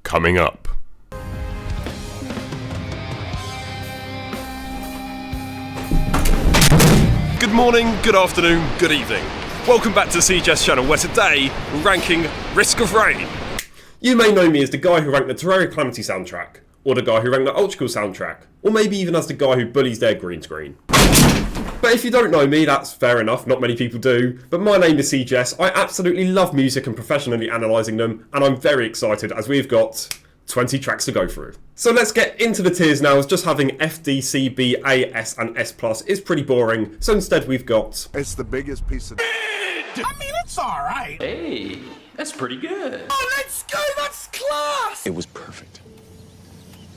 coming up. Good morning, good afternoon, good evening. Welcome back to the CGS channel, where today we're ranking Risk of Rain. You may know me as the guy who ranked the Terraria Calamity soundtrack, or the guy who ranked the Ultra Cool soundtrack, or maybe even as the guy who bullies their green screen. But if you don't know me, that's fair enough, not many people do. But my name is CGS, I absolutely love music and professionally analysing them, and I'm very excited as we've got 20 tracks to go through. So let's get into the tiers now, as just having F, D, C, B, A, S and S plus is pretty boring, so instead we've got... It's the biggest piece of... I mean, it's alright. Hey, that's pretty good. Oh, let's go, that's class! It was perfect.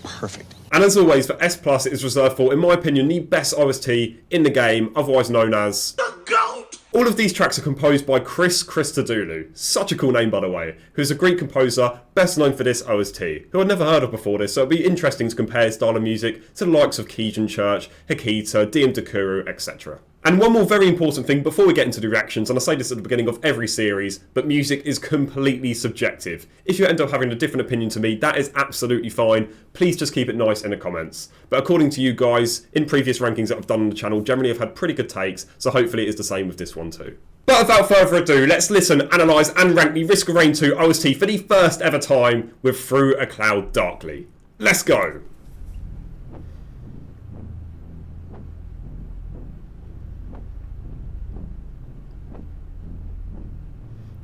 Perfect. And as always, for S plus it is reserved for, in my opinion, the best OST in the game, otherwise known as... The GOAT! All of these tracks are composed by Chris Christodoulou, such a cool name by the way, who's a Greek composer best known for this OST, who I'd never heard of before this, so it'd be interesting to compare his style of music to the likes of Keegan Church, Hikita, DM Dakuru, etc. And one more very important thing before we get into the reactions, and I say this at the beginning of every series, but music is completely subjective. If you end up having a different opinion to me, that is absolutely fine. Please just keep it nice in the comments. But according to you guys, in previous rankings that I've done on the channel, generally I've had pretty good takes, so hopefully it is the same with this one too. But without further ado, let's listen, analyse and rank the Risk of Rain 2 OST for the first ever time with Through a Cloud Darkly. Let's go!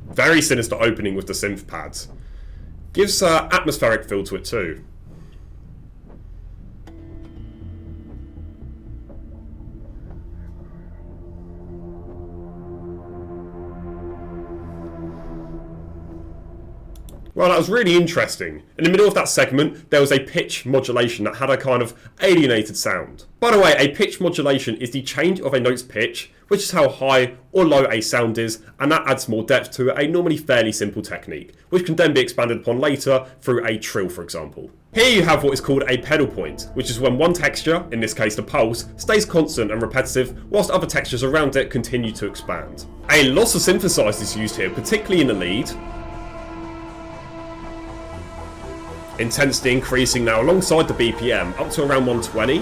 Very sinister opening with the synth pads. Gives an atmospheric feel to it too. Well, that was really interesting. In the middle of that segment, there was a pitch modulation that had a kind of alienated sound. By the way, a pitch modulation is the change of a note's pitch, which is how high or low a sound is, and that adds more depth to a normally fairly simple technique, which can then be expanded upon later through a trill, for example. Here you have what is called a pedal point, which is when one texture, in this case the pulse, stays constant and repetitive, whilst other textures around it continue to expand. A loss of synthesizer is used here, particularly in the lead. Intensity increasing now alongside the BPM, up to around 120.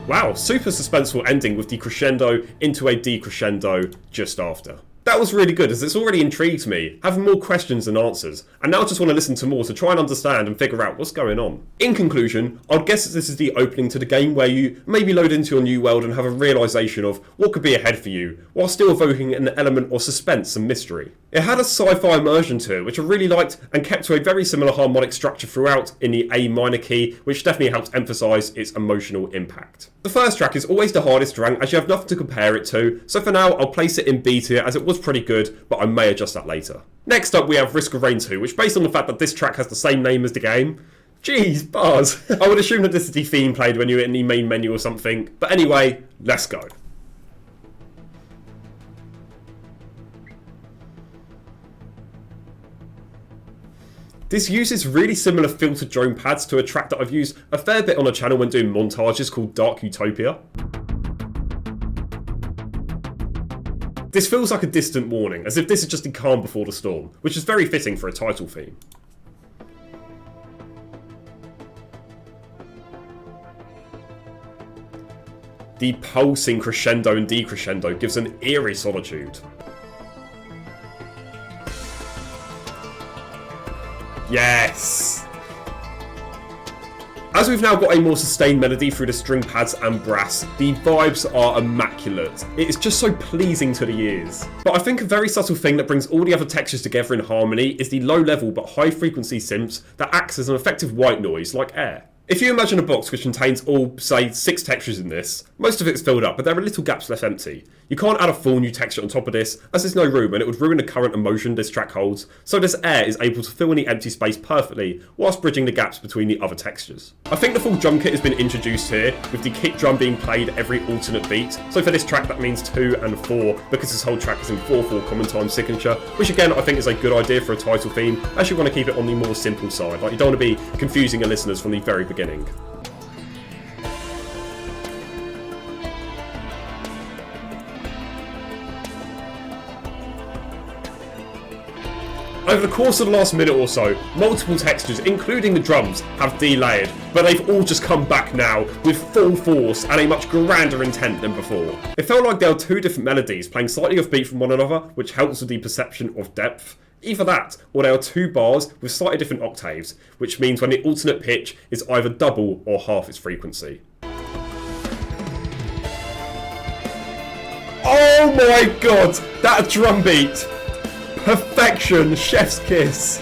Wow, super suspenseful ending with the crescendo into a decrescendo just after. That was really good, as it's already intrigued me, having more questions than answers, and now I just want to listen to more to try and understand and figure out what's going on. In conclusion, I'd guess that this is the opening to the game where you maybe load into your new world and have a realisation of what could be ahead for you, while still evoking an element of suspense and mystery. It had a sci-fi immersion to it, which I really liked, and kept to a very similar harmonic structure throughout in the A minor key, which definitely helps emphasise its emotional impact. The first track is always the hardest to rank, as you have nothing to compare it to, so for now I'll place it in B tier, as it was pretty good, but I may adjust that later. Next up we have Risk of Rain 2, which based on the fact that this track has the same name as the game, jeez, bars. I would assume that this is the theme played when you're in the main menu or something, but anyway, let's go. This uses really similar filtered drone pads to a track that I've used a fair bit on the channel when doing montages called Dark Utopia. This feels like a distant warning, as if this is just the calm before the storm, which is very fitting for a title theme. The pulsing crescendo and decrescendo gives an eerie solitude. Yes! As we've now got a more sustained melody through the string pads and brass, the vibes are immaculate. It is just so pleasing to the ears. But I think a very subtle thing that brings all the other textures together in harmony is the low level but high frequency synths that acts as an effective white noise like air. If you imagine a box which contains all, say, 6 textures in this, most of it's filled up, but there are little gaps left empty. You can't add a full new texture on top of this, as there's no room and it would ruin the current emotion this track holds, so this air is able to fill in the empty space perfectly, whilst bridging the gaps between the other textures. I think the full drum kit has been introduced here, with the kick drum being played every alternate beat, so for this track that means 2 and 4, because this whole track is in 4/4 common time signature, which again I think is a good idea for a title theme, as you want to keep it on the more simple side, like you don't want to be confusing your listeners from the very beginning. Over the course of the last minute or so, multiple textures, including the drums, have delayered, but they've all just come back now with full force and a much grander intent than before. It felt like there were two different melodies playing slightly offbeat from one another, which helps with the perception of depth. Either that, or there are two bars with slightly different octaves, which means when the alternate pitch is either double or half its frequency. Oh my god, that drum beat! Perfection, chef's kiss.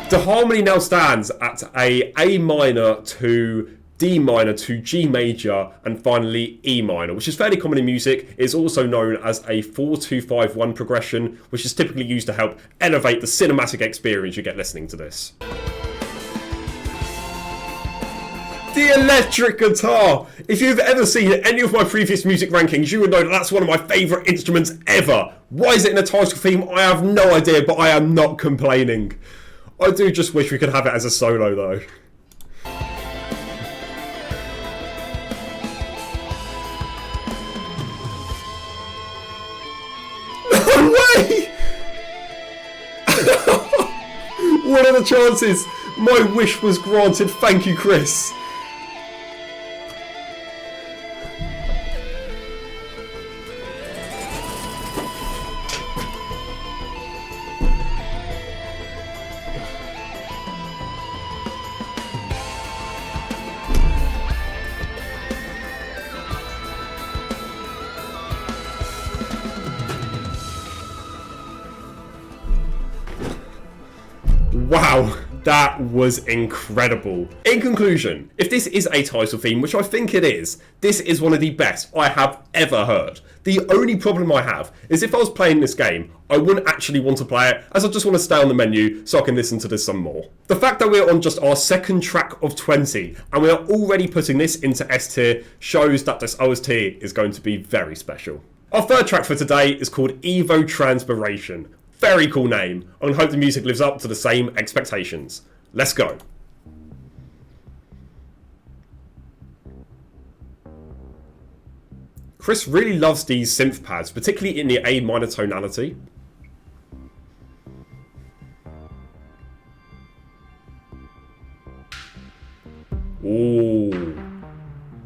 The harmony now stands at A minor to D minor to G major and finally E minor, which is fairly common in music. It is also known as a 4-2-5-1 progression, which is typically used to help elevate the cinematic experience you get listening to this. The electric guitar! If you've ever seen any of my previous music rankings, you would know that that's one of my favourite instruments ever. Why is it in a title theme? I have no idea, but I am not complaining. I do just wish we could have it as a solo though. No way! What are the chances? My wish was granted, thank you, Chris. Wow, that was incredible. In conclusion, if this is a title theme, which I think it is, this is one of the best I have ever heard. The only problem I have is if I was playing this game, I wouldn't actually want to play it, as I just want to stay on the menu so I can listen to this some more. The fact that we're on just our second track of 20, and we are already putting this into S tier, shows that this OST is going to be very special. Our third track for today is called Evapotranspiration. Very cool name, and I hope the music lives up to the same expectations. Let's go. Chris really loves these synth pads, particularly in the A minor tonality. Ooh.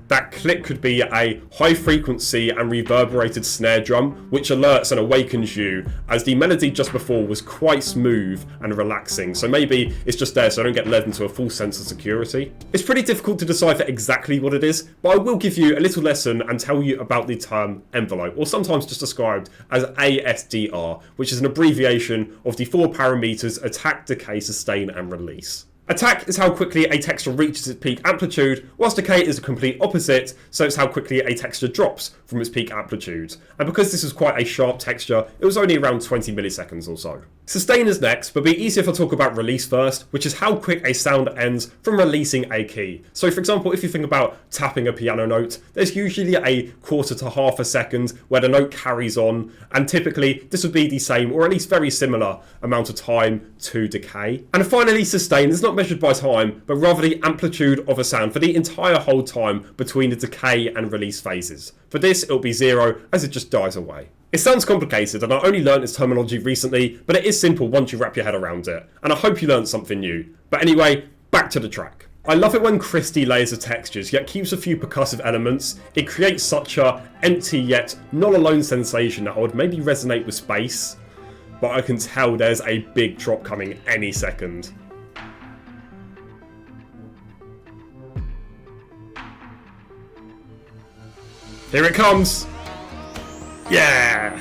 That click could be a high frequency and reverberated snare drum, which alerts and awakens you, as the melody just before was quite smooth and relaxing, so maybe it's just there so I don't get led into a false sense of security. It's pretty difficult to decipher exactly what it is, but I will give you a little lesson and tell you about the term envelope, or sometimes just described as ASDR, which is an abbreviation of the 4 parameters attack, decay, sustain and release. Attack is how quickly a texture reaches its peak amplitude, whilst decay is the complete opposite, so it's how quickly a texture drops from its peak amplitude. And because this was quite a sharp texture, it was only around 20 milliseconds or so. Sustain is next, but be easier if I talk about release first, which is how quick a sound ends from releasing a key. So for example, if you think about tapping a piano note, there's usually a quarter to half a second where the note carries on, and typically this would be the same, or at least very similar amount of time to decay. And finally, sustain is not measured by time, but rather the amplitude of a sound for the entire hold time between the decay and release phases. For this, it'll be 0 as it just dies away. It sounds complicated, and I only learned this terminology recently, but it is simple once you wrap your head around it, and I hope you learned something new. But anyway, back to the track. I love it when Chris layers the textures, yet keeps a few percussive elements. It creates such a empty yet not alone sensation that I would maybe resonate with space, but I can tell there's a big drop coming any second. Here it comes! Yeah!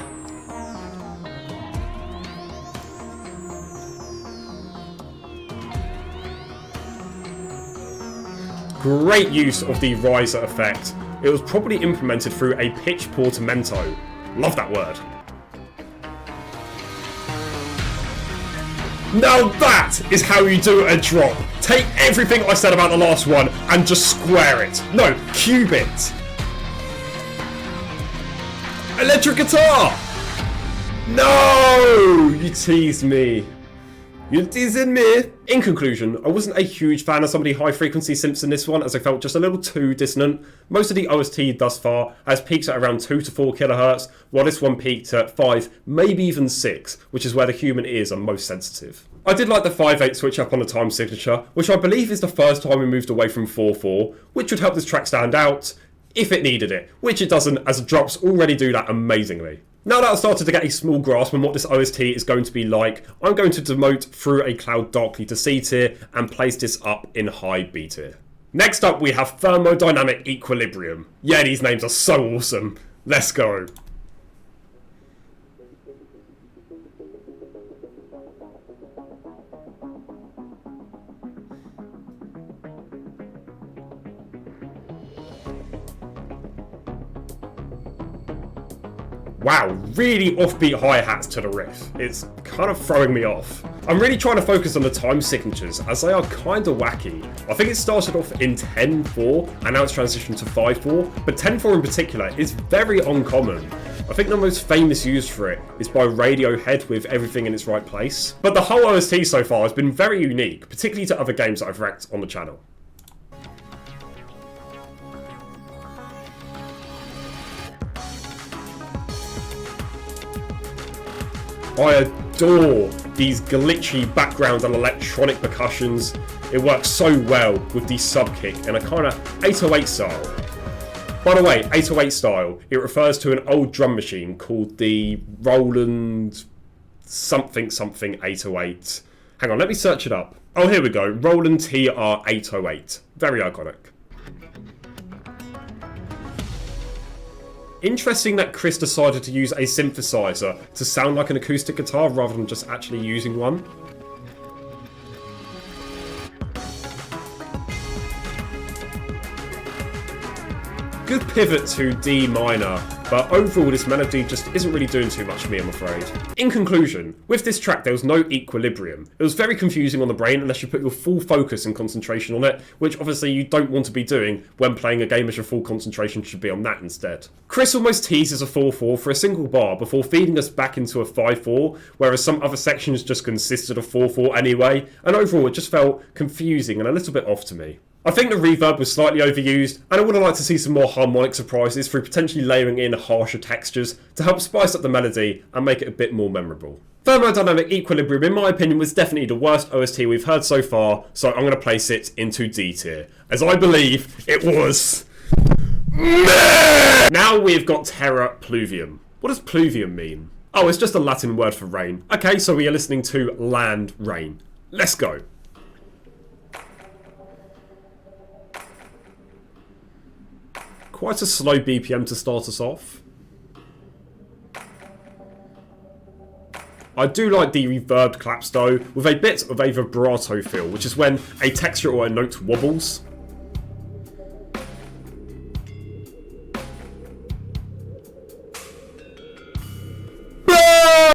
Great use of the riser effect. It was probably implemented through a pitch portamento. Love that word. Now that is how you do a drop. Take everything I said about the last one and just square it. No, cube it. Electric guitar! No! You teased me. It is in me. In conclusion, I wasn't a huge fan of some of the high frequency synths in this one, as I felt just a little too dissonant. Most of the OST thus far has peaks at around 2 to 4 kHz, while this one peaked at 5, maybe even 6, which is where the human ears are most sensitive. I did like the 5/8 switch up on the time signature, which I believe is the first time we moved away from 4/4, which would help this track stand out, if it needed it, which it doesn't, as the drops already do that amazingly. Now that I've started to get a small grasp on what this OST is going to be like, I'm going to demote Through a Cloud Darkly to C tier and place this up in high B tier. Next up we have Thermodynamic Equilibrium. Yeah, these names are so awesome. Let's go. Wow, really offbeat hi-hats to the riff. It's kind of throwing me off. I'm really trying to focus on the time signatures, as they are kind of wacky. I think it started off in 10/4, and now it's transitioned to 5/4, but 10/4 in particular is very uncommon. I think the most famous use for it is by Radiohead with Everything in Its Right Place. But the whole OST so far has been very unique, particularly to other games that I've ranked on the channel. I adore these glitchy background and electronic percussions. It works so well with the sub-kick in a kind of 808 style. By the way, 808 style, it refers to an old drum machine called the Roland something 808. Hang on, let me search it up. Oh, here we go. Roland TR-808. Very iconic. Interesting that Chris decided to use a synthesizer to sound like an acoustic guitar rather than just actually using one. Good pivot to D minor, but overall this melody just isn't really doing too much for me, I'm afraid. In conclusion, with this track there was no equilibrium. It was very confusing on the brain unless you put your full focus and concentration on it, which obviously you don't want to be doing when playing a game as your full concentration should be on that instead. Chris almost teases a 4/4 for a single bar before feeding us back into a 5/4, whereas some other sections just consisted of 4/4 anyway, and overall it just felt confusing and a little bit off to me. I think the reverb was slightly overused, and I would have liked to see some more harmonic surprises through potentially layering in harsher textures to help spice up the melody and make it a bit more memorable. Thermodynamic Equilibrium, in my opinion, was definitely the worst OST we've heard so far, so I'm going to place it into D tier, as I believe it was... Now we've got Terra Pluviam. What does pluvium mean? Oh, it's just a Latin word for rain. Okay, so we are listening to land rain. Let's go. Quite a slow BPM to start us off. I do like the reverbed claps though, with a bit of a vibrato feel, which is when a texture or a note wobbles.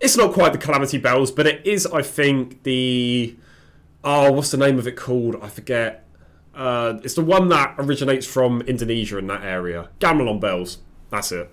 It's not quite the Calamity Bells, but it is, I think, the... Oh, what's the name of it called? I forget. It's the one that originates from Indonesia in that area. Gamelan bells. That's it.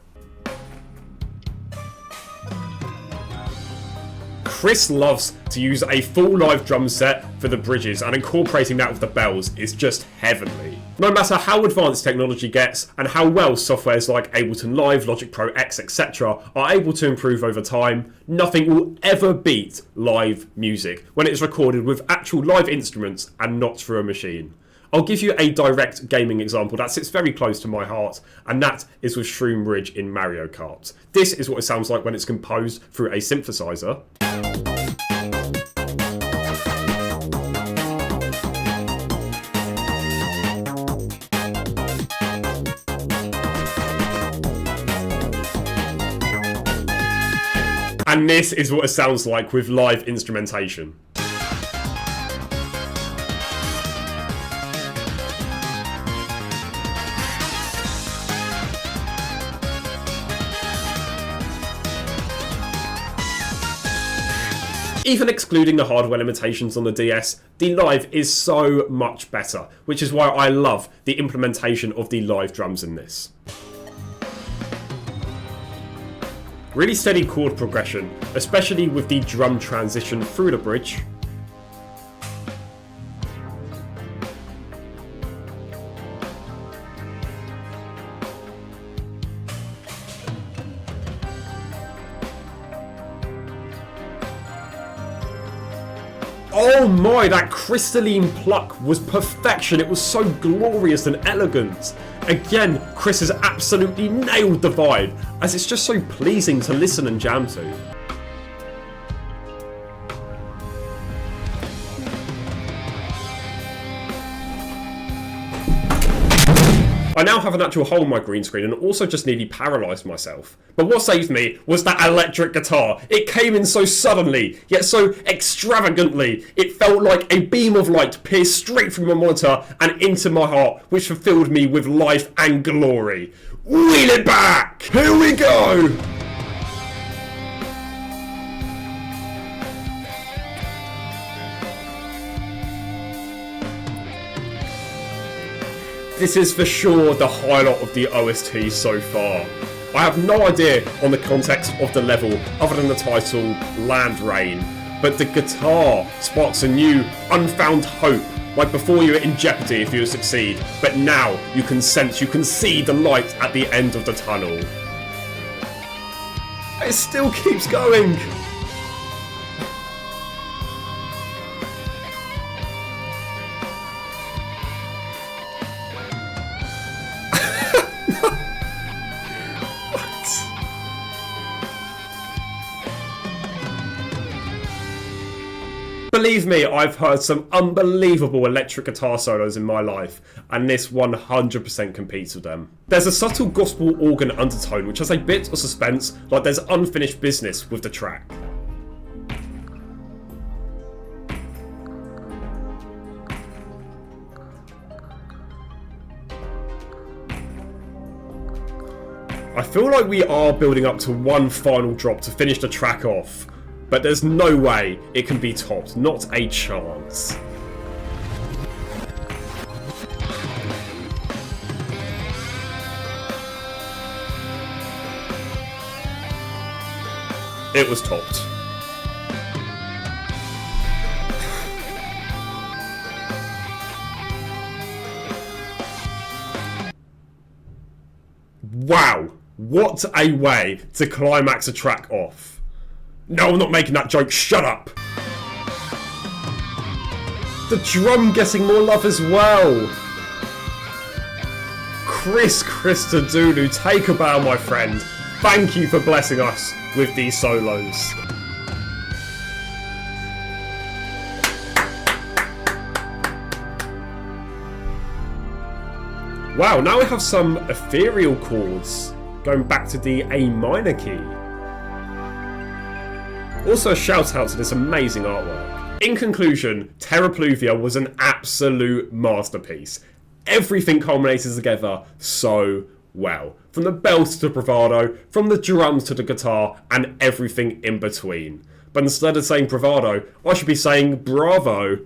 Chris loves to use a full live drum set for the bridges, and incorporating that with the bells is just heavenly. No matter how advanced technology gets and how well softwares like Ableton Live, Logic Pro X, etc. are able to improve over time, nothing will ever beat live music when it is recorded with actual live instruments and not through a machine. I'll give you a direct gaming example that sits very close to my heart, and that is with Shroom Ridge in Mario Kart. This is what it sounds like when it's composed through a synthesizer. And this is what it sounds like with live instrumentation. Even excluding the hardware limitations on the DS, the live is so much better, which is why I love the implementation of the live drums in this. Really steady chord progression, especially with the drum transition through the bridge. Oh my, that crystalline pluck was perfection. It was so glorious and elegant. Again, Chris has absolutely nailed the vibe, as it's just so pleasing to listen and jam to. I now have an actual hole in my green screen and also just nearly paralysed myself. But what saved me was that electric guitar. It came in so suddenly, yet so extravagantly. It felt like a beam of light pierced straight through my monitor and into my heart, which fulfilled me with life and glory. Wheel it back! Here we go! This is for sure the highlight of the OST so far. I have no idea on the context of the level other than the title Land Rain, but the guitar sparks a new, unfound hope. Like before you were in jeopardy if you succeed, but now you can sense, you can see the light at the end of the tunnel. It still keeps going. Believe me, I've heard some unbelievable electric guitar solos in my life, and this 100% competes with them. There's a subtle gospel organ undertone which has a bit of suspense, like there's unfinished business with the track. I feel like we are building up to one final drop to finish the track off. But there's no way it can be topped, not a chance. It was topped. Wow, what a way to climax a track off. No, I'm not making that joke, shut up! The drum getting more love as well! Chris Christodoulou, take a bow, my friend. Thank you for blessing us with these solos. Wow, now we have some ethereal chords, going back to the A minor key. Also a shout out to this amazing artwork. In conclusion, Terra Pluviam was an absolute masterpiece. Everything culminated together so well. From the bells to the bravado, from the drums to the guitar, and everything in between. But instead of saying bravado, I should be saying bravo.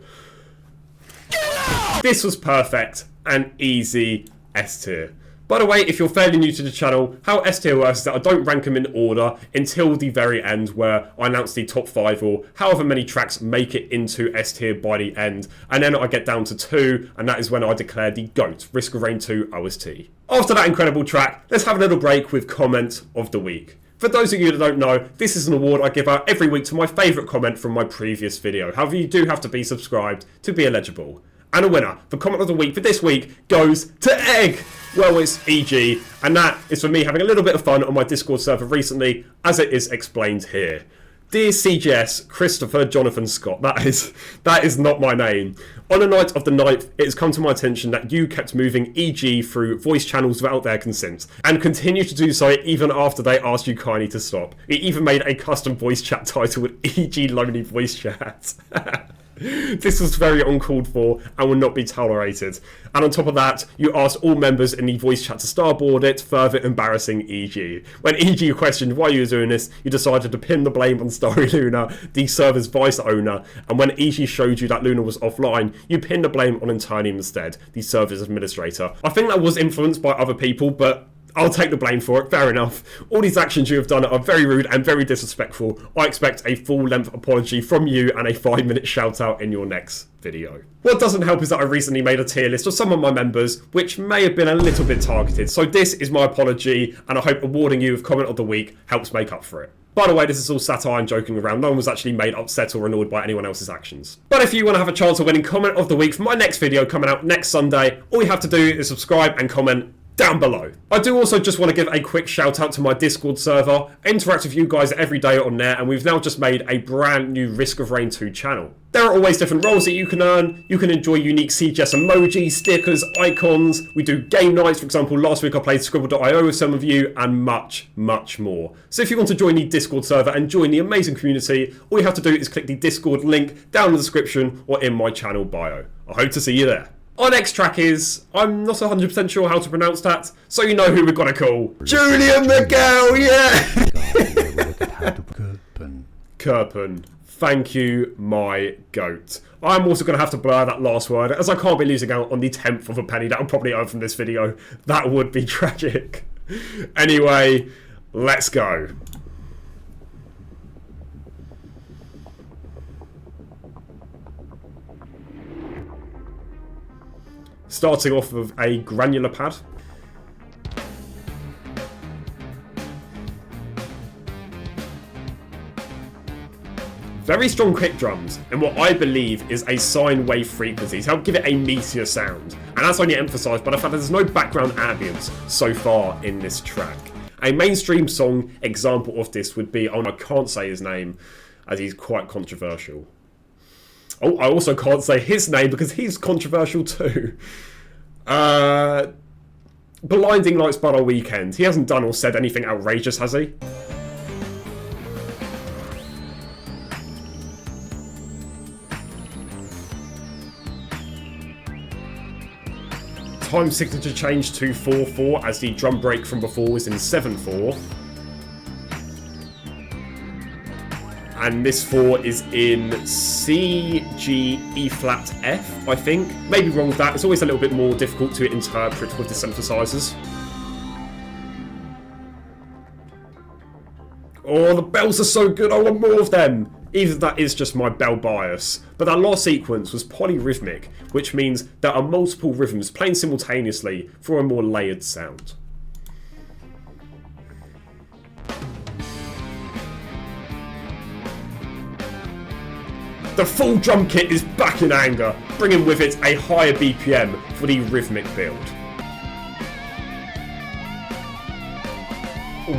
This was perfect and easy S tier. By the way, if you're fairly new to the channel, how S tier works is that I don't rank them in order until the very end, where I announce the top 5 or however many tracks make it into S tier by the end, and then I get down to 2, and that is when I declare the GOAT, Risk of Rain 2 OST. After that incredible track, let's have a little break with Comment of the Week. For those of you that don't know, this is an award I give out every week to my favourite comment from my previous video. However, you do have to be subscribed to be eligible. And a winner for Comment of the Week for this week goes to Egg! Well, it's EG, and that is for me having a little bit of fun on my Discord server recently, as it is explained here. Dear CGS Christopher Jonathan Scott, that is not my name. On the night of the 9th, it has come to my attention that you kept moving EG through voice channels without their consent, and continue to do so even after they asked you kindly to stop. It even made a custom voice chat titled EG Lonely Voice Chat. This was very uncalled for and will not be tolerated. And on top of that, you asked all members in the voice chat to starboard it, further embarrassing EG. When EG questioned why you were doing this, you decided to pin the blame on Starry Luna, the server's vice owner, and when EG showed you that Luna was offline, you pinned the blame on Internium instead, the server's administrator. I think that was influenced by other people, but I'll take the blame for it, fair enough. All these actions you have done are very rude and very disrespectful. I expect a full-length apology from you and a 5-minute shout-out in your next video. What doesn't help is that I recently made a tier list of some of my members, which may have been a little bit targeted. So this is my apology, and I hope awarding you with Comment of the Week helps make up for it. By the way, this is all satire and joking around. No one was actually made upset or annoyed by anyone else's actions. But if you want to have a chance of winning comment of the week for my next video coming out next Sunday, all you have to do is subscribe and comment down below. I do also just want to give a quick shout out to my Discord server. I interact with you guys every day on there, and we've now just made a brand new Risk of Rain 2 channel. There are always different roles that you can earn. You can enjoy unique CGS emojis, stickers, icons. We do game nights, for example, last week I played Scribble.io with some of you, and much, much more. So if you want to join the Discord server and join the amazing community, all you have to do is click the Discord link down in the description or in my channel bio. I hope to see you there. Our next track is, I'm not 100% sure how to pronounce that, so you know who we're going to call. Julian Miguel, yeah! Köppen. Thank you, my goat. I'm also going to have to blur that last word, as I can't be losing out on the 10th of a penny that I'll probably earn from this video. That would be tragic. Anyway, let's go. Starting off with a granular pad. Very strong kick drums, and what I believe is a sine wave frequency to help give it a meteor sound. And that's only emphasised by the fact that there's no background ambience so far in this track. A mainstream song example of this would be, oh, I can't say his name as he's quite controversial. Oh, I also can't say his name because he's controversial too. Blinding Lights by the Weekend. He hasn't done or said anything outrageous, has he? Time signature change to 4/4 as the drum break from before was in 7/4. And this 4 is in C, G, E flat, F, I think. Maybe wrong with that. It's always a little bit more difficult to interpret with the synthesizers. Oh, the bells are so good. I want more of them. Either that is just my bell bias. But that last sequence was polyrhythmic, which means there are multiple rhythms playing simultaneously for a more layered sound. The full drum kit is back in anger, bringing with it a higher BPM for the rhythmic build.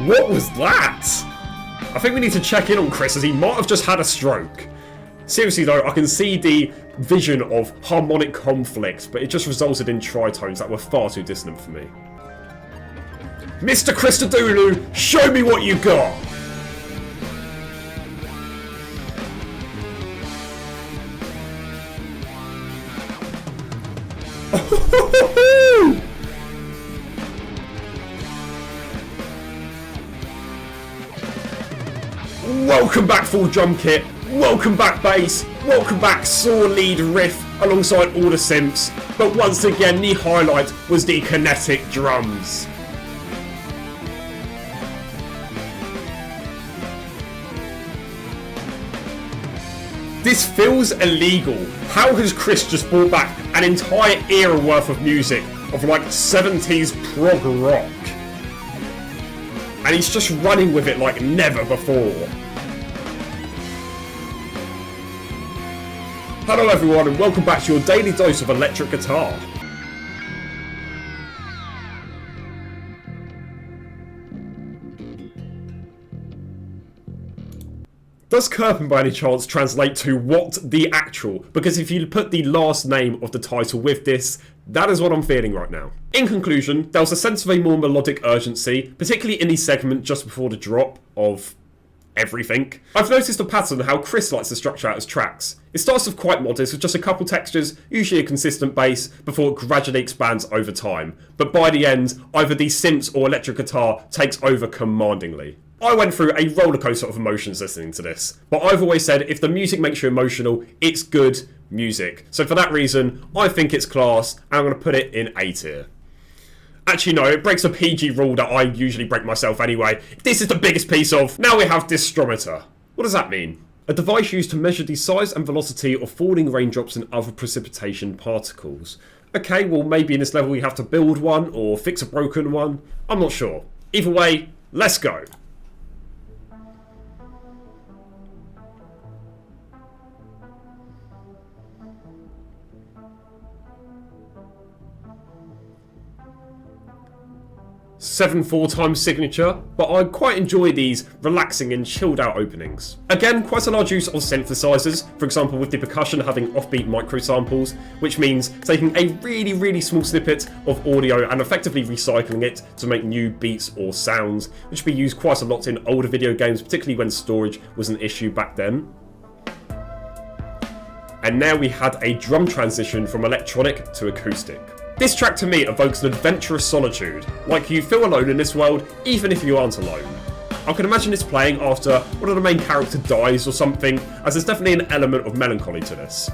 What was that? I think we need to check in on Chris, as he might have just had a stroke. Seriously though, I can see the vision of harmonic conflict, but it just resulted in tritones that were far too dissonant for me. Mr. Christodoulou, show me what you got! Welcome back, full drum kit. Welcome back, bass. Welcome back, saw lead riff alongside all the synths. But once again, the highlight was the kinetic drums. This feels illegal. How has Chris just brought back an entire era worth of music of like 70s prog rock? And he's just running with it like never before. Hello everyone and welcome back to your daily dose of electric guitar. Does Köppen by any chance translate to what the actual? Because if you put the last name of the title with this, that is what I'm feeling right now. In conclusion, there was a sense of a more melodic urgency, particularly in the segment just before the drop of everything. I've noticed a pattern how Chris likes to structure out his tracks. It starts off quite modest with just a couple textures, usually a consistent bass, before it gradually expands over time. But by the end, either the synths or electric guitar takes over commandingly. I went through a rollercoaster of emotions listening to this, but I've always said if the music makes you emotional, it's good music. So for that reason, I think it's class, and I'm going to put it in A tier. Actually no, it breaks a PG rule that I usually break myself anyway. This is the biggest piece of. Now we have Disdrometer. What does that mean? A device used to measure the size and velocity of falling raindrops and other precipitation particles. Okay, well maybe in this level you have to build one or fix a broken one. I'm not sure. Either way, let's go. 7/4 time signature, but I quite enjoy these relaxing and chilled out openings. Again, quite a large use of synthesizers, for example with the percussion having offbeat micro samples, which means taking a really small snippet of audio and effectively recycling it to make new beats or sounds, which would be used quite a lot in older video games, particularly when storage was an issue back then. And now we had a drum transition from electronic to acoustic. This track to me evokes an adventurous solitude, like you feel alone in this world even if you aren't alone. I can imagine this playing after one of the main characters dies or something, as there's definitely an element of melancholy to this.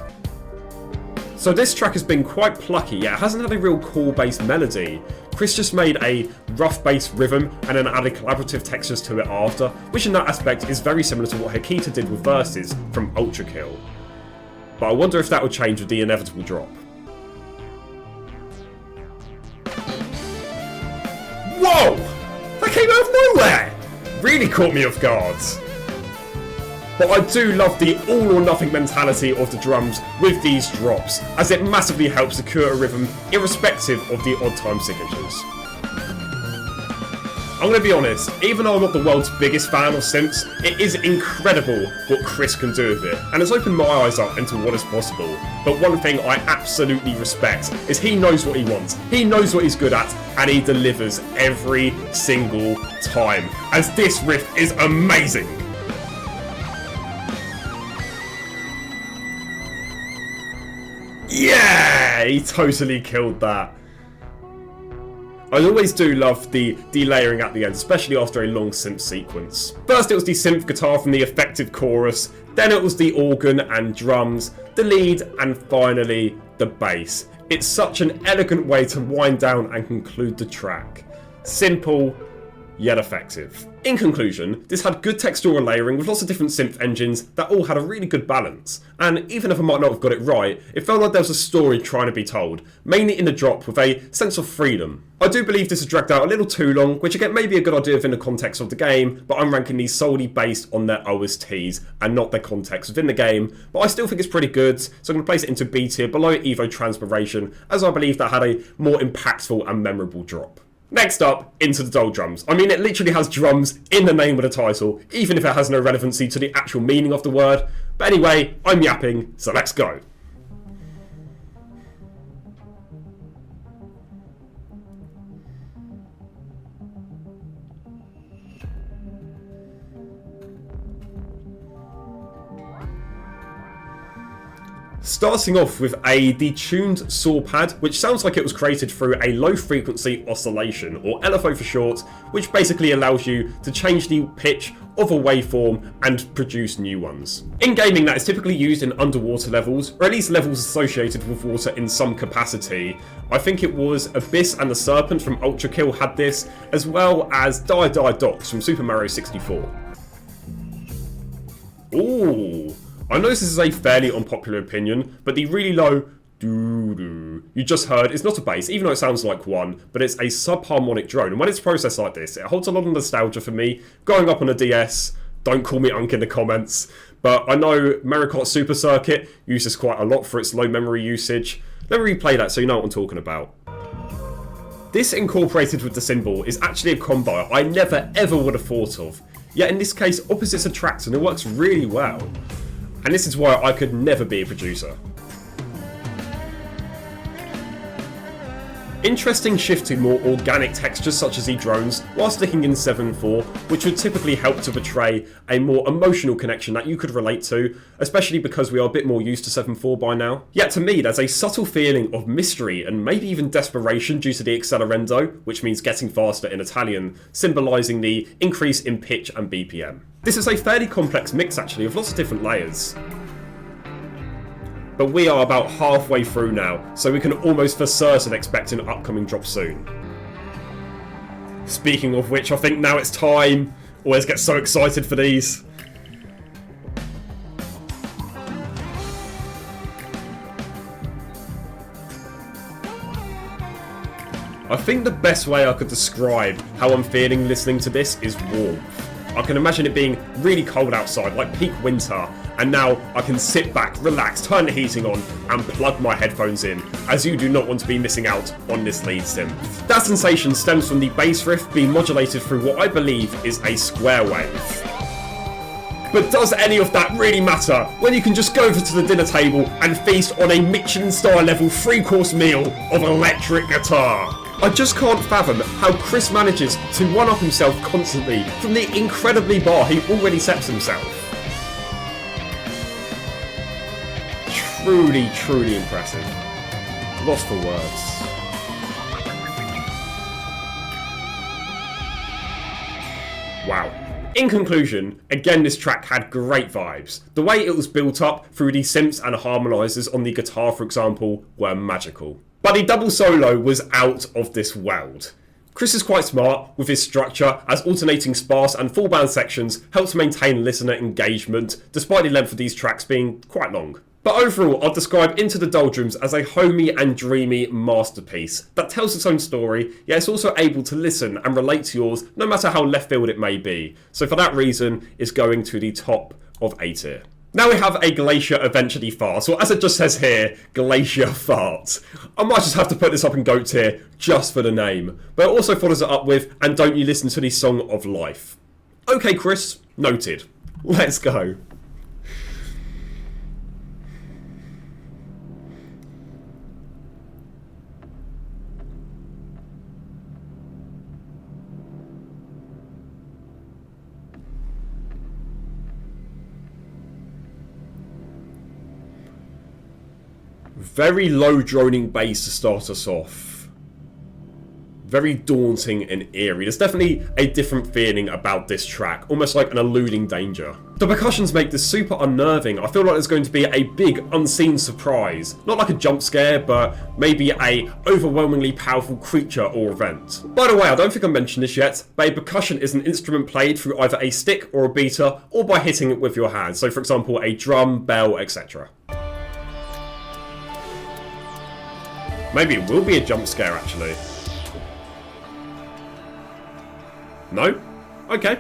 So this track has been quite plucky, yet it hasn't had a real core based melody. Chris just made a rough bass rhythm and then added collaborative textures to it after, which in that aspect is very similar to what Hikita did with Verses from Ultra Kill. But I wonder if that would change with the inevitable drop. Whoa! That came out of nowhere! Really caught me off guard. But I do love the all or nothing mentality of the drums with these drops, as it massively helps secure a rhythm irrespective of the odd time signatures. I'm going to be honest, even though I'm not the world's biggest fan of synths, it is incredible what Chris can do with it, and it's opened my eyes up into what is possible. But one thing I absolutely respect is he knows what he wants, he knows what he's good at, and he delivers every single time, as this riff is amazing! Yeah! He totally killed that. I always do love the delayering at the end, especially after a long synth sequence. First it was the synth guitar from the effective chorus, then it was the organ and drums, the lead, and finally the bass. It's such an elegant way to wind down and conclude the track. Simple, yet effective. In conclusion, this had good textural layering with lots of different synth engines that all had a really good balance, and even if I might not have got it right, it felt like there was a story trying to be told, mainly in the drop with a sense of freedom. I do believe this is dragged out a little too long, which again may be a good idea within the context of the game, but I'm ranking these solely based on their OSTs and not their context within the game, but I still think it's pretty good, so I'm going to place it into B tier below Evapotranspiration, as I believe that had a more impactful and memorable drop. Next up, into the Doldrums. I mean, it literally has drums in the name of the title, even if it has no relevancy to the actual meaning of the word. But anyway, I'm yapping, so let's go. Starting off with a detuned saw pad, which sounds like it was created through a low frequency oscillation, or LFO for short, which basically allows you to change the pitch of a waveform and produce new ones. In gaming, that is typically used in underwater levels, or at least levels associated with water in some capacity. I think it was Abyss and the Serpent from Ultra Kill had this, as well as Die Die Docks from Super Mario 64. Ooh. I know this is a fairly unpopular opinion, but the really low doo-doo you just heard is not a bass, even though it sounds like one, but it's a subharmonic drone, and when it's processed like this, it holds a lot of nostalgia for me. Growing up on a DS, don't call me Unk in the comments, but I know Mario Kart Super Circuit uses quite a lot for its low memory usage. Let me replay that so you know what I'm talking about. This incorporated with the cymbal is actually a combo I never ever would have thought of, yet in this case opposites attract and it works really well. And this is why I could never be a producer. Interesting shift to more organic textures such as the drones, while sticking in 7/4, which would typically help to portray a more emotional connection that you could relate to, especially because we are a bit more used to 7/4 by now. Yet to me, there's a subtle feeling of mystery and maybe even desperation due to the accelerando, which means getting faster in Italian, symbolising the increase in pitch and BPM. This is a fairly complex mix actually, of lots of different layers. But we are about halfway through now, so we can almost for certain expect an upcoming drop soon. Speaking of which, I think now it's time. Always get so excited for these. I think the best way I could describe how I'm feeling listening to this is warmth. I can imagine it being really cold outside, like peak winter, and now I can sit back, relax, turn the heating on, and plug my headphones in, as you do not want to be missing out on this lead synth. That sensation stems from the bass riff being modulated through what I believe is a square wave. But does any of that really matter when you can just go over to the dinner table and feast on a Michelin star level 3-course meal of electric guitar? I just can't fathom how Chris manages to one-up himself constantly from the incredibly bar he already sets himself. Truly, truly impressive. Lost for words. Wow. In conclusion, again this track had great vibes. The way it was built up through the synths and harmonisers on the guitar, for example, were magical. But the double solo was out of this world. Chris is quite smart with his structure, as alternating sparse and full band sections helps maintain listener engagement, despite the length of these tracks being quite long. But overall, I'd describe Into the Doldrums as a homey and dreamy masterpiece that tells its own story, yet it's also able to listen and relate to yours no matter how left field it may be. So for that reason, it's going to the top of A tier. Now we have a Glacier Eventually Farts, or as it just says here, Glacier Farts. I might just have to put this up in GOAT tier just for the name. But it also follows it up with And Don't You Listen to the Song of Life. Okay Chris, noted. Let's go. Very low droning bass to start us off. Very daunting and eerie. There's definitely a different feeling about this track, almost like an eluding danger. The percussions make this super unnerving. I feel like there's going to be a big unseen surprise. Not like a jump scare, but maybe a overwhelmingly powerful creature or event. By the way, I don't think I mentioned this yet, but a percussion is an instrument played through either a stick or a beater, or by hitting it with your hands. So for example, a drum, bell, etc. Maybe it will be a jump scare, actually. No? Okay.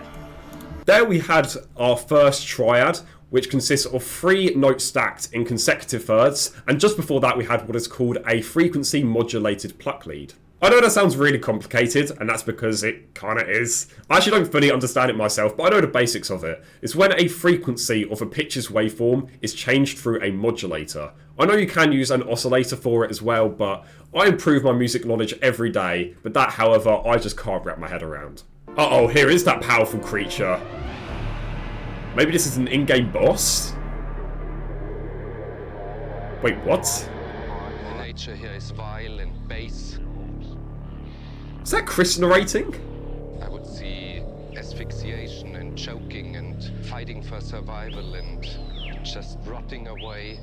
There we had our first triad, which consists of 3 notes stacked in consecutive thirds, and just before that we had what is called a frequency modulated pluck lead. I know that sounds really complicated, and that's because it kinda is. I actually don't fully understand it myself, but I know the basics of it. It's when a frequency of a pitch's waveform is changed through a modulator. I know you can use an oscillator for it as well, but I improve my music knowledge every day, but that, however, I just can't wrap my head around. Uh-oh, here is that powerful creature. Maybe this is an in-game boss? Wait, what? Nature here is vile and base. Is that Chris narrating? I would see asphyxiation and choking and fighting for survival and just rotting away.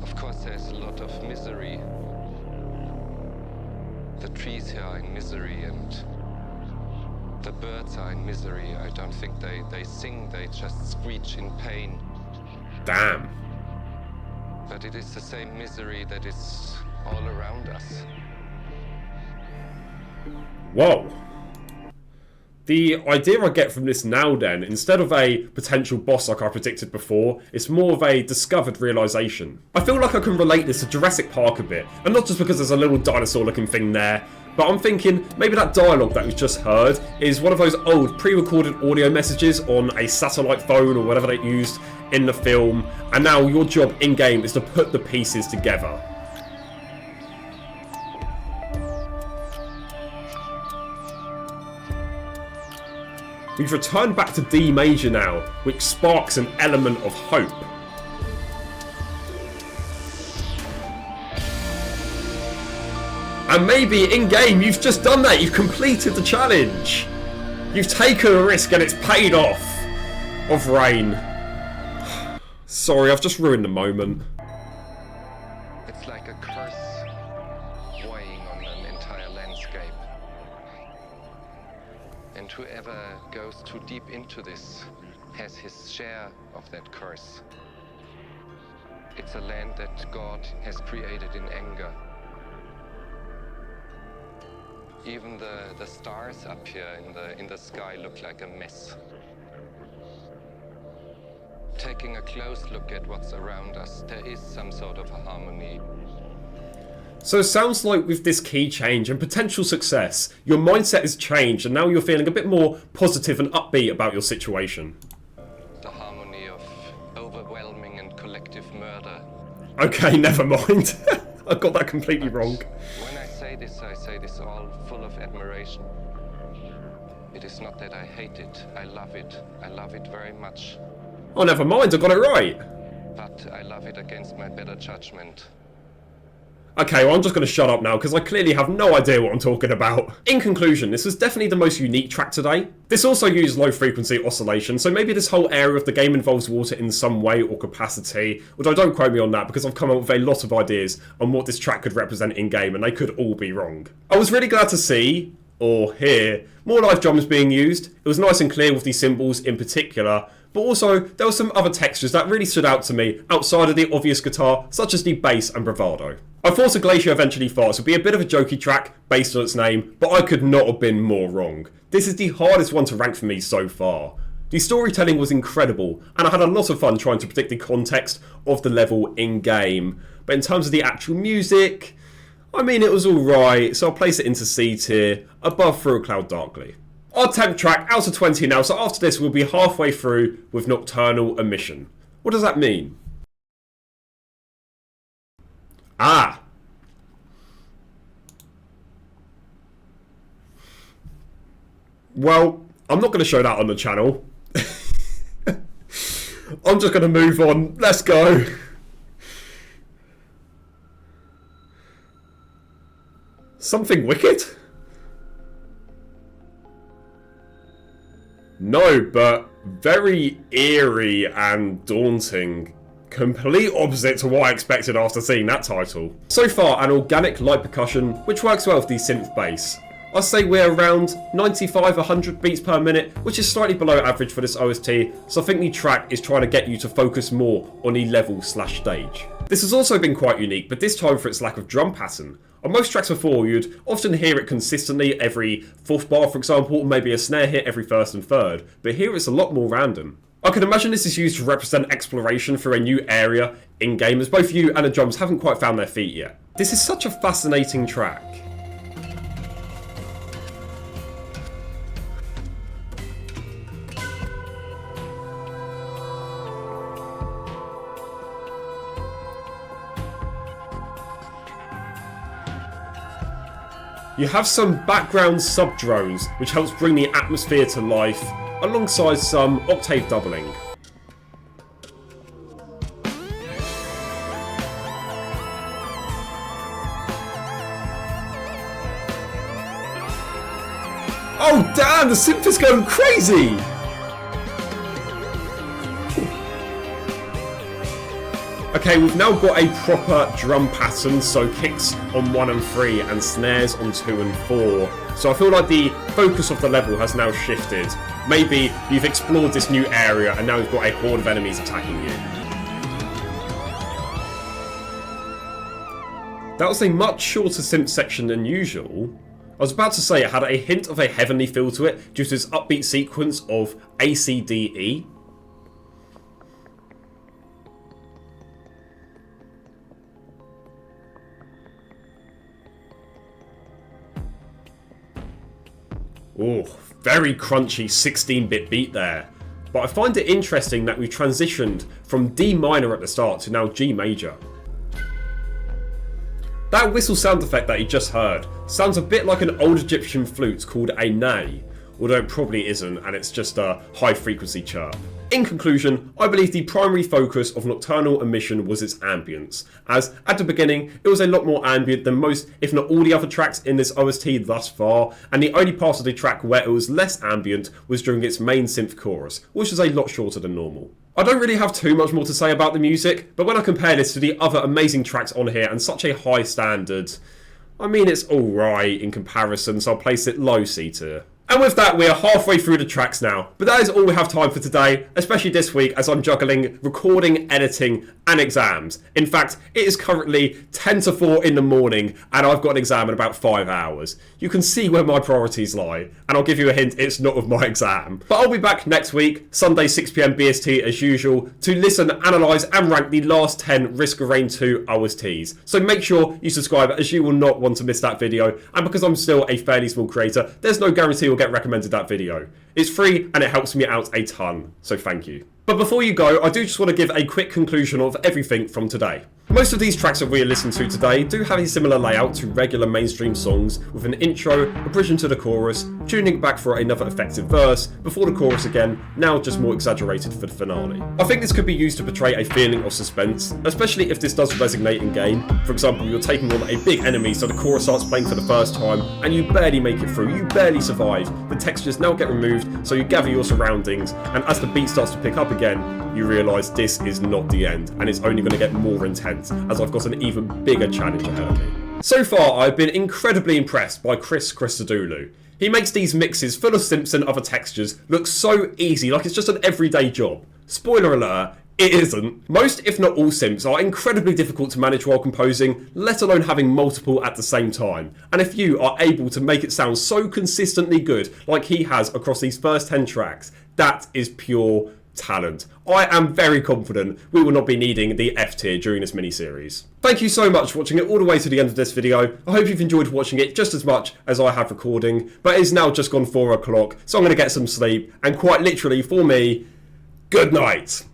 Of course, there's a lot of misery. The trees here are in misery and the birds are in misery. I don't think they sing, they just screech in pain. Damn. But it is the same misery that is all around us. Whoa. The idea I get from this now then, instead of a potential boss like I predicted before, it's more of a discovered realisation. I feel like I can relate this to Jurassic Park a bit, and not just because there's a little dinosaur looking thing there, but I'm thinking maybe that dialogue that we've just heard is one of those old pre-recorded audio messages on a satellite phone or whatever they used in the film, and now your job in-game is to put the pieces together. We've returned back to D major now, which sparks an element of hope. And maybe in-game you've just done that, you've completed the challenge. You've taken a risk and it's paid off. Of rain. Sorry, I've just ruined the moment. It's like a curse weighing on an entire landscape. And whoever goes too deep into this has his share of that curse. It's a land that God has created in anger. Even the stars up here in the sky look like a mess. Taking a close look at what's around us, there is some sort of a harmony. So it sounds like with this key change and potential success, your mindset has changed and now you're feeling a bit more positive and upbeat about your situation. The harmony of overwhelming and collective murder. Okay, never mind. I got that completely wrong. When I say this all full of admiration. It is not that I hate it, I love it. I love it very much. Oh, never mind, I got it right. But I love it against my better judgment. Okay, well I'm just going to shut up now because I clearly have no idea what I'm talking about. In conclusion, this was definitely the most unique track today. This also used low frequency oscillation, so maybe this whole area of the game involves water in some way or capacity, although don't quote me on that because I've come up with a lot of ideas on what this track could represent in game and they could all be wrong. I was really glad to see, or hear, more live drums being used. It was nice and clear with these cymbals in particular, but also there were some other textures that really stood out to me outside of the obvious guitar, such as the bass and bravado. I thought a Glacier Eventually Farts would be a bit of a jokey track based on its name, but I could not have been more wrong. This is the hardest one to rank for me so far. The storytelling was incredible, and I had a lot of fun trying to predict the context of the level in-game. But in terms of the actual music, I mean it was alright, so I'll place it into C tier, above Through a Cloud Darkly. Our 10th track out of 20 now, so after this we'll be halfway through with Nocturnal Emission. What does that mean? Ah! Well, I'm not going to show that on the channel. I'm just going to move on. Let's go. Something wicked? No, but very eerie and daunting. Complete opposite to what I expected after seeing that title. So far, an organic light percussion, which works well with the synth bass. I'd say we're around 95-100 beats per minute, which is slightly below average for this OST, so I think the track is trying to get you to focus more on the level/stage. This has also been quite unique, but this time for its lack of drum pattern. On most tracks before, you'd often hear it consistently every 4th bar, for example, or maybe a snare hit every 1st and 3rd, but here it's a lot more random. I can imagine this is used to represent exploration through a new area in-game, as both you and the drums haven't quite found their feet yet. This is such a fascinating track. You have some background sub-drones, which helps bring the atmosphere to life, alongside some octave doubling. Oh damn, the synth is going crazy! Okay, we've now got a proper drum pattern, so kicks on 1 and 3 and snares on 2 and 4. So I feel like the focus of the level has now shifted. Maybe you've explored this new area and now you've got a horde of enemies attacking you. That was a much shorter synth section than usual. I was about to say it had a hint of a heavenly feel to it due to its upbeat sequence of ACDE. Oh, very crunchy 16-bit beat there. But I find it interesting that we transitioned from D minor at the start to now G major. That whistle sound effect that you just heard sounds a bit like an old Egyptian flute called a ney, although it probably isn't and it's just a high frequency chirp. In conclusion, I believe the primary focus of Nocturnal Emission was its ambience, as at the beginning it was a lot more ambient than most, if not all the other tracks in this OST thus far, and the only part of the track where it was less ambient was during its main synth chorus, which is a lot shorter than normal. I don't really have too much more to say about the music, but when I compare this to the other amazing tracks on here and such a high standard, I mean it's alright in comparison, so I'll place it low C tier. And with that, we are halfway through the tracks now. But that is all we have time for today, especially this week as I'm juggling recording, editing, and exams. In fact, it is currently 10 to 4 in the morning, and I've got an exam in about 5 hours. You can see where my priorities lie, and I'll give you a hint, it's not of my exam. But I'll be back next week, Sunday 6 PM BST as usual, to listen, analyse, and rank the last 10 Risk of Rain 2 OSTs. So make sure you subscribe, as you will not want to miss that video, and because I'm still a fairly small creator, there's no guarantee you'll get recommended that video. It's free and it helps me out a ton, so thank you. But before you go, I do just want to give a quick conclusion of everything from today. Most of these tracks that we listened to today do have a similar layout to regular mainstream songs, with an intro, a bridge into the chorus, tuning back for another effective verse, before the chorus again, now just more exaggerated for the finale. I think this could be used to portray a feeling of suspense, especially if this does resonate in game. For example, you're taking on a big enemy, so the chorus starts playing for the first time, and you barely make it through, you barely survive. The textures now get removed, so you gather your surroundings, and as the beat starts to pick up again, you realise this is not the end, and it's only going to get more intense, as I've got an even bigger challenge ahead of me. So far, I've been incredibly impressed by Chris Christodoulou. He makes these mixes full of synths and other textures look so easy, like it's just an everyday job. Spoiler alert, it isn't. Most, if not all, synths are incredibly difficult to manage while composing, let alone having multiple at the same time. And if you are able to make it sound so consistently good, like he has across these first 10 tracks, that is pure talent. I am very confident we will not be needing the F tier during this mini-series. Thank you so much for watching it all the way to the end of this video. I hope you've enjoyed watching it just as much as I have recording, but it is now just gone 4 o'clock, so I'm going to get some sleep, and quite literally for me, good night.